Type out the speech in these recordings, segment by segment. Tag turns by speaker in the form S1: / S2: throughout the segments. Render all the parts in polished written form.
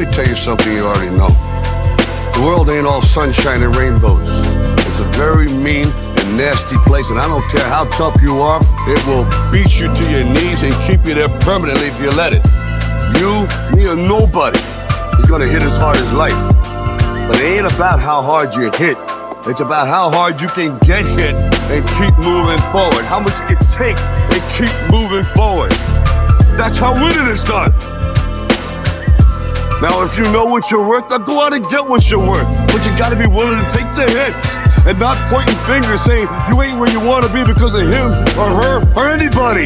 S1: me tell you something you already know. The world ain't all sunshine and rainbows. It's a very mean and nasty place, and I don't care how tough you are, it will beat you to your knees and keep you there permanently if you let it. You, me, or nobody is gonna hit as hard as life. But it ain't about how hard you hit. It's about how hard you can get hit and keep moving forward. How much you can take and keep moving forward. That's how winning is done. Now, if you know what you're worth, now go out and get what you're worth. But you gotta be willing to take the hits and not pointing fingers saying you ain't where you wanna be because of him or her or anybody.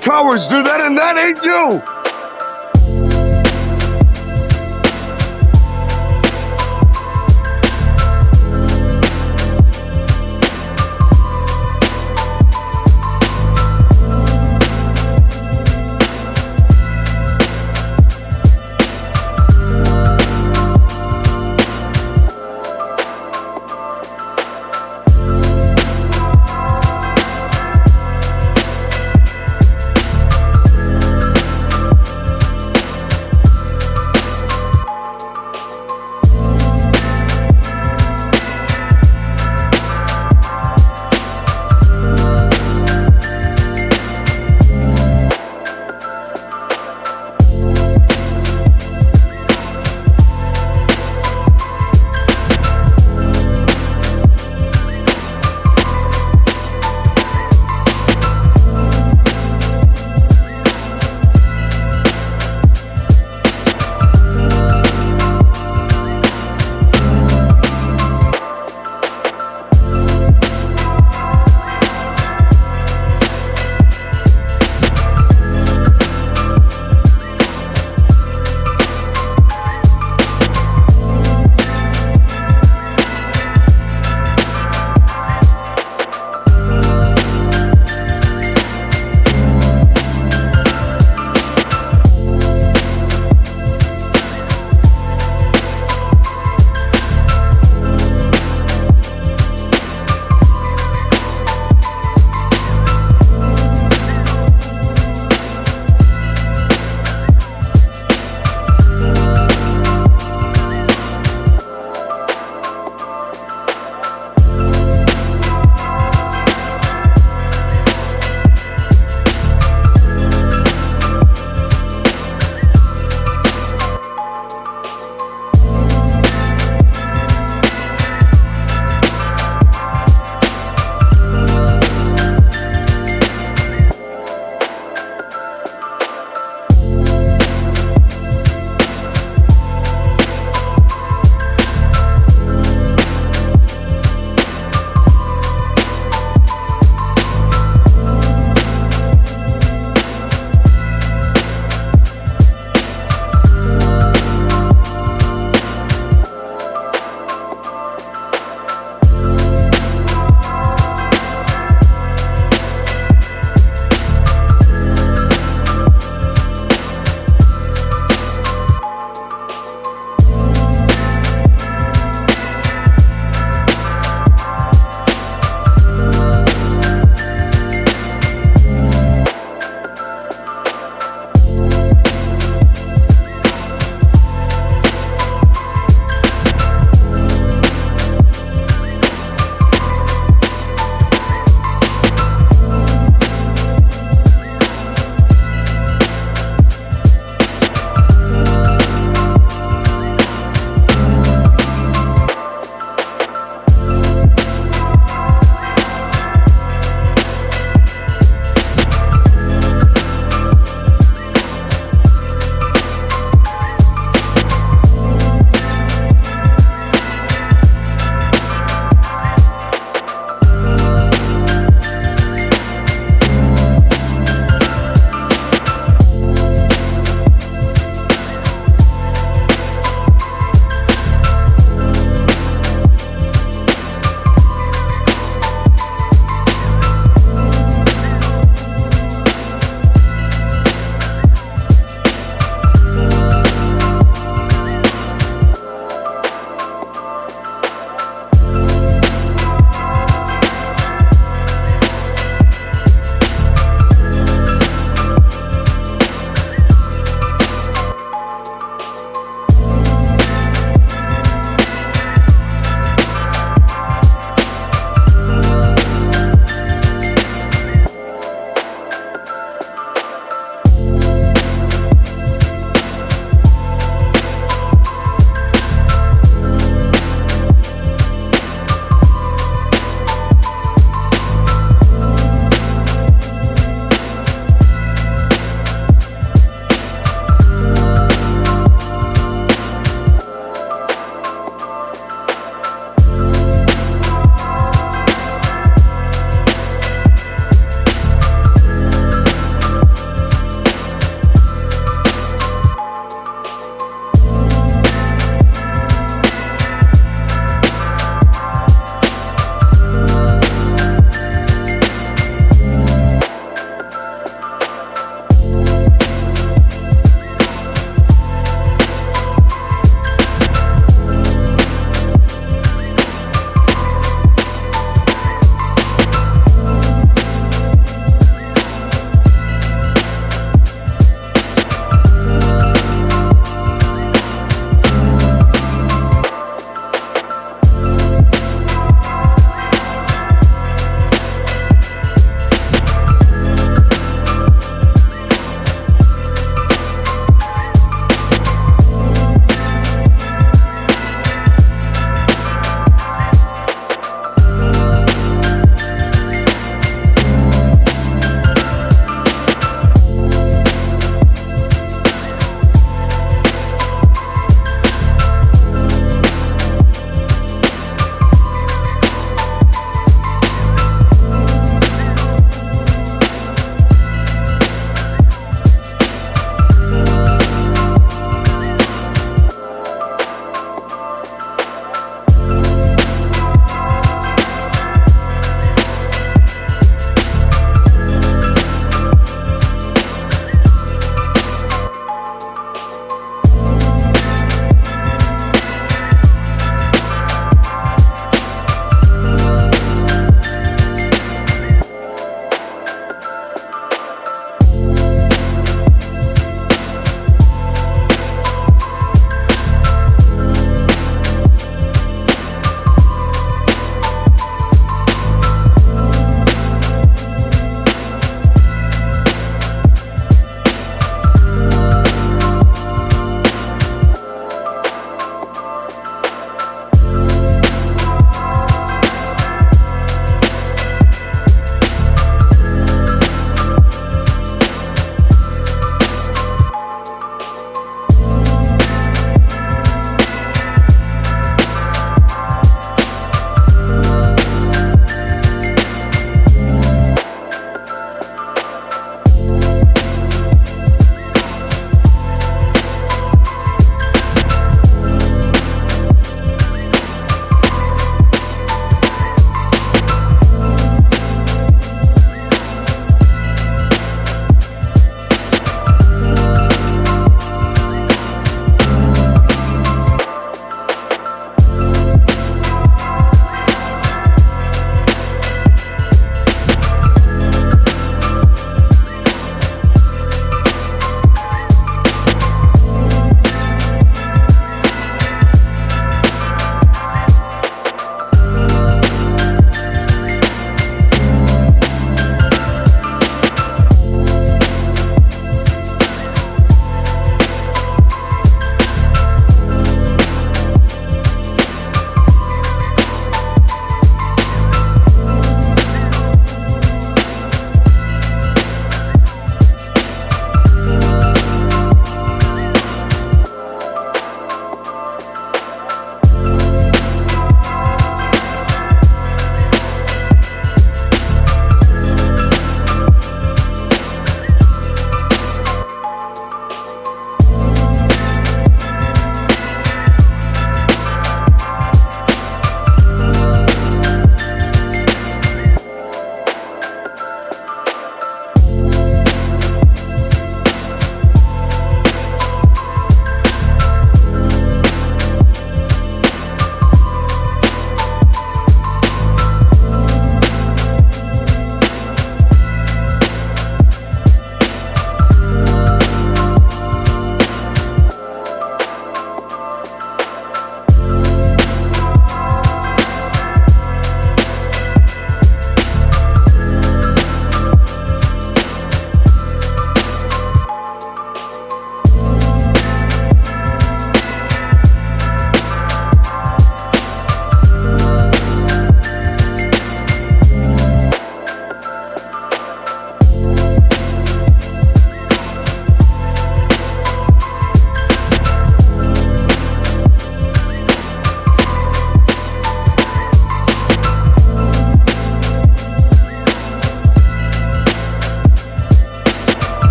S1: Cowards do that, and that ain't you.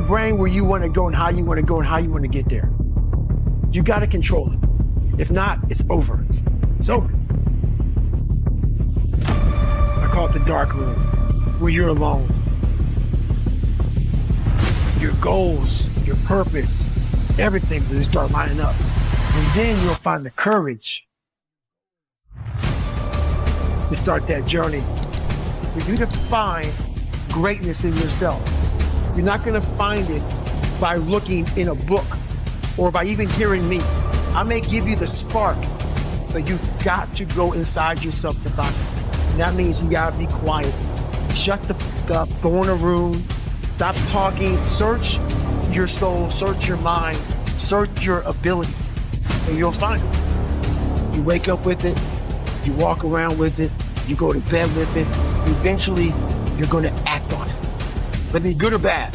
S2: brain where you want to go and how you want to go and how you want to get there. You got to control it. If not, it's over. It's over. I call it the dark room, where you're alone. Your goals, your purpose, everything will start lining up. And then you'll find the courage to start that journey. For you to find greatness in yourself, you're not going to find it by looking in a book or by even hearing me. I may give you the spark, but you got to go inside yourself to find it. And that means you got to be quiet. Shut the fuck up, go in a room, stop talking, search your soul, search your mind, search your abilities, and you'll find it. You wake up with it, you walk around with it, you go to bed with it, eventually you're going to act on it. Whether good or bad,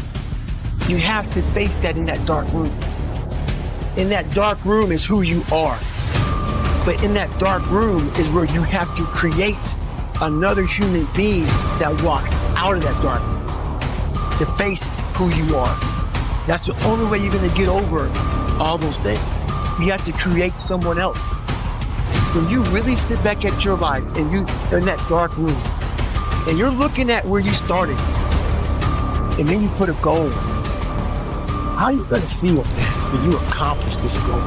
S2: you have to face that in that dark room. In that dark room is who you are. But in that dark room is where you have to create another human being that walks out of that dark room to face who you are. That's the only way you're going to get over all those things. You have to create someone else. When you really sit back at your life and you're in that dark room and you're looking at where you started and then you put a goal, how are you going to feel when you accomplish this goal?